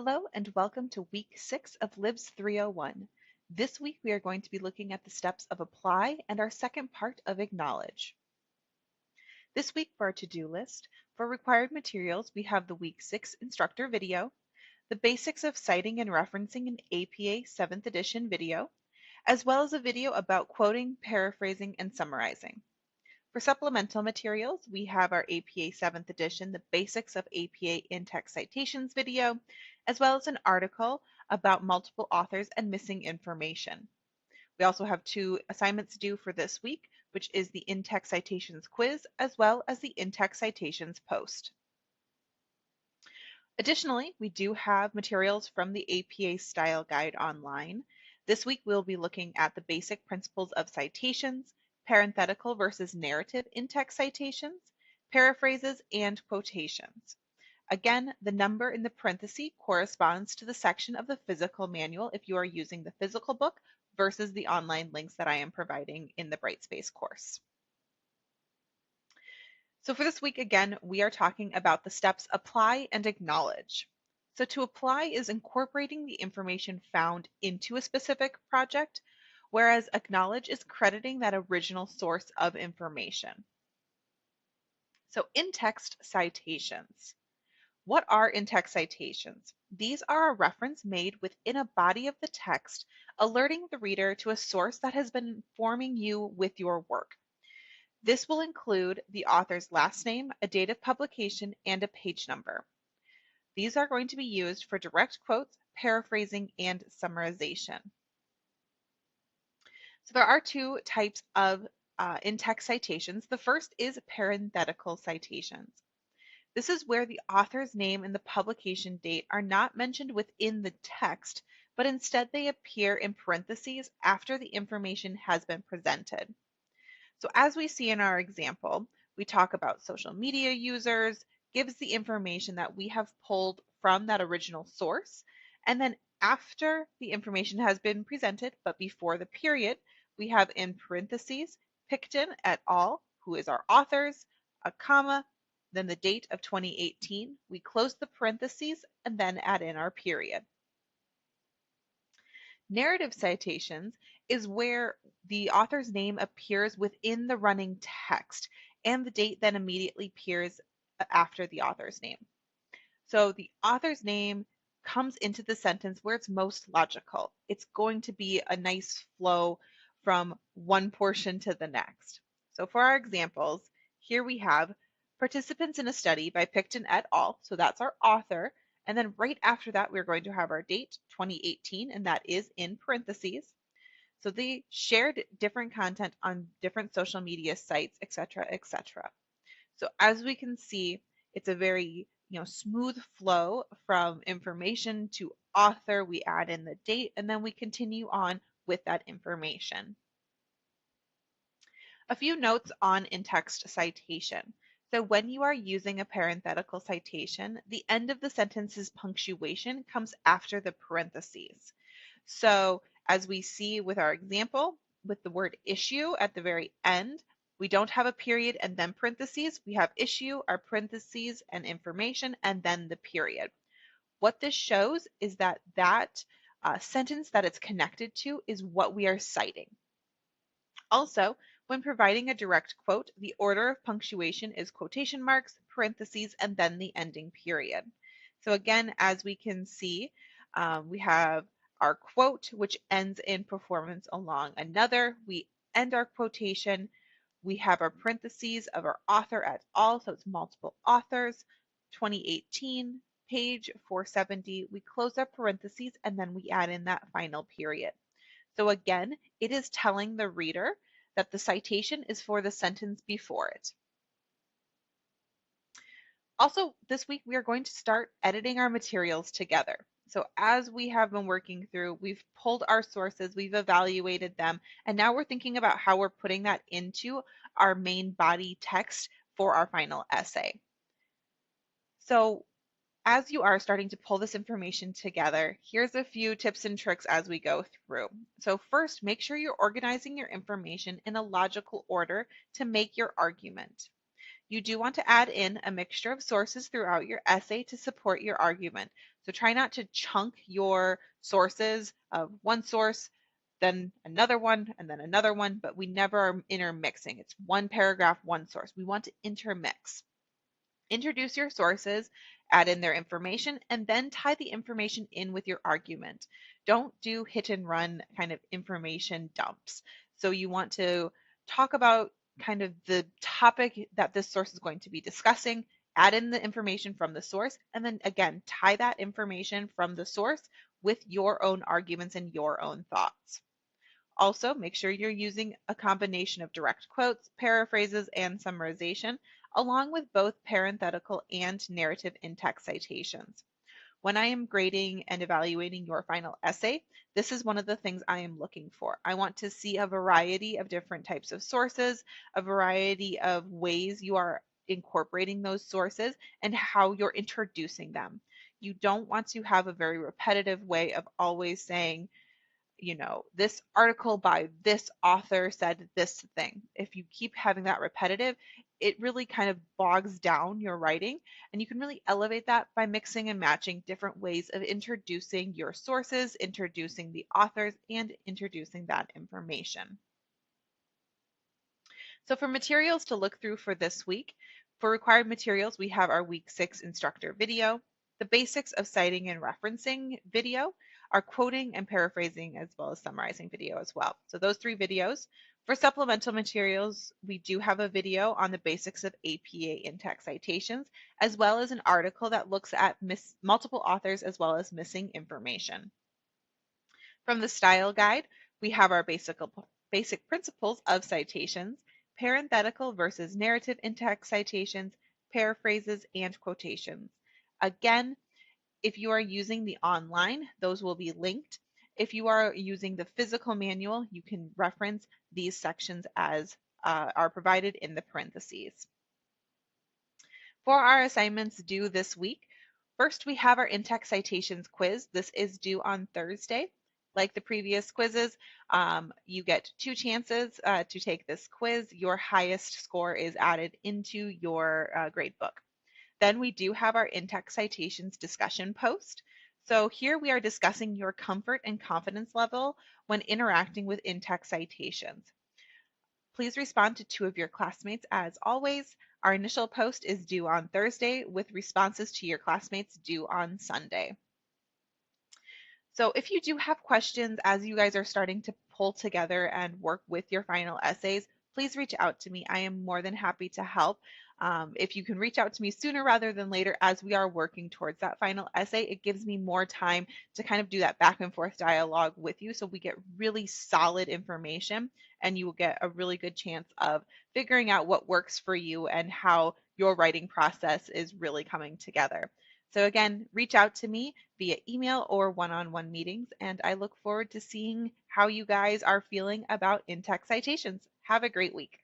Hello and welcome to week 6 of LIBS 301. This week we are going to be looking at the steps of apply and our second part of acknowledge. This week for our to-do list, for required materials we have the week 6 instructor video, the basics of citing and referencing an APA 7th edition video, as well as a video about quoting, paraphrasing, and summarizing. For supplemental materials, we have our APA 7th edition, the Basics of APA in-text citations video, as well as an article about multiple authors and missing information. We also have 2 assignments due for this week, which is the in-text citations quiz, as well as the in-text citations post. Additionally, we do have materials from the APA Style Guide online. This week we'll be looking at the basic principles of citations, parenthetical versus narrative in-text citations, paraphrases, and quotations. Again, the number in the parenthesis corresponds to the section of the physical manual if you are using the physical book versus the online links that I am providing in the Brightspace course. So for this week, again, we are talking about the steps apply and acknowledge. So to apply is incorporating the information found into a specific project, whereas acknowledge is crediting that original source of information. So in-text citations. What are in-text citations? These are a reference made within a body of the text, alerting the reader to a source that has been informing you with your work. This will include the author's last name, a date of publication, and a page number. These are going to be used for direct quotes, paraphrasing, and summarization. So there are 2 types of in-text citations. The first is parenthetical citations. This is where the author's name and the publication date are not mentioned within the text, but instead they appear in parentheses after the information has been presented. So as we see in our example, we talk about social media users, gives the information that we have pulled from that original source, and then after the information has been presented, but before the period, we have in parentheses, Picton et al., who is our authors, a comma, then the date of 2018, we close the parentheses and then add in our period. Narrative citations is where the author's name appears within the running text and the date then immediately appears after the author's name. So the author's name comes into the sentence where it's most logical. It's going to be a nice flow from one portion to the next. So for our examples, here we have participants in a study by Picton et al. So that's our author. And then right after that, we're going to have our date, 2018, and that is in parentheses. So they shared different content on different social media sites, etc., etc. So as we can see, it's a very smooth flow from information to author. We add in the date, and then we continue on with that information. A few notes on in-text citation. So when you are using a parenthetical citation, the end of the sentence's punctuation comes after the parentheses. So as we see with our example, with the word issue at the very end, we don't have a period and then parentheses. We have issue, our parentheses, and information, and then the period. What this shows is that sentence that it's connected to is what we are citing. Also, when providing a direct quote, the order of punctuation is quotation marks, parentheses, and then the ending period. So again, as we can see, we have our quote, which ends in performance along another. We end our quotation. We have our parentheses of our author et al., so it's multiple authors, 2018, page 470. We close our parentheses, and then we add in that final period. So again, it is telling the reader that the citation is for the sentence before it. Also, this week we are going to start editing our materials together. So as we have been working through, we've pulled our sources, we've evaluated them, and now we're thinking about how we're putting that into our main body text for our final essay. So as you are starting to pull this information together, here's a few tips and tricks as we go through. So first, make sure you're organizing your information in a logical order to make your argument. You do want to add in a mixture of sources throughout your essay to support your argument. So try not to chunk your sources of one source, then another one, and then another one, but we never are intermixing. It's one paragraph, one source. We want to intermix. Introduce your sources, add in their information, and then tie the information in with your argument. Don't do hit and run kind of information dumps. So you want to talk about kind of the topic that this source is going to be discussing, add in the information from the source, and then again, tie that information from the source with your own arguments and your own thoughts. Also, make sure you're using a combination of direct quotes, paraphrases, and summarization, along with both parenthetical and narrative in-text citations. When I am grading and evaluating your final essay, this is one of the things I am looking for. I want to see a variety of different types of sources, a variety of ways you are incorporating those sources, and how you're introducing them. You don't want to have a very repetitive way of always saying, this article by this author said this thing. If you keep having that repetitive, it really kind of bogs down your writing, and you can really elevate that by mixing and matching different ways of introducing your sources, introducing the authors, and introducing that information. So for materials to look through for this week, for required materials, we have our week 6 instructor video, the basics of citing and referencing video, our quoting and paraphrasing, as well as summarizing video as well. So those 3 videos. For supplemental materials, we do have a video on the basics of APA in-text citations, as well as an article that looks at multiple authors as well as missing information. From the style guide, we have our basic principles of citations, parenthetical versus narrative in-text citations, paraphrases, and quotations. Again, if you are using the online, those will be linked. If you are using the physical manual, you can reference these sections as are provided in the parentheses. For our assignments due this week, first we have our in-text citations quiz. This is due on Thursday. Like the previous quizzes, you get 2 chances to take this quiz. Your highest score is added into your grade book. Then we do have our in-text citations discussion post. So here we are discussing your comfort and confidence level when interacting with in-text citations. Please respond to 2 of your classmates as always. Our initial post is due on Thursday with responses to your classmates due on Sunday. So if you do have questions as you guys are starting to pull together and work with your final essays, please reach out to me. I am more than happy to help. If you can reach out to me sooner rather than later as we are working towards that final essay, it gives me more time to kind of do that back and forth dialogue with you so we get really solid information and you will get a really good chance of figuring out what works for you and how your writing process is really coming together. So again, reach out to me via email or one-on-one meetings, and I look forward to seeing how you guys are feeling about in-text citations. Have a great week.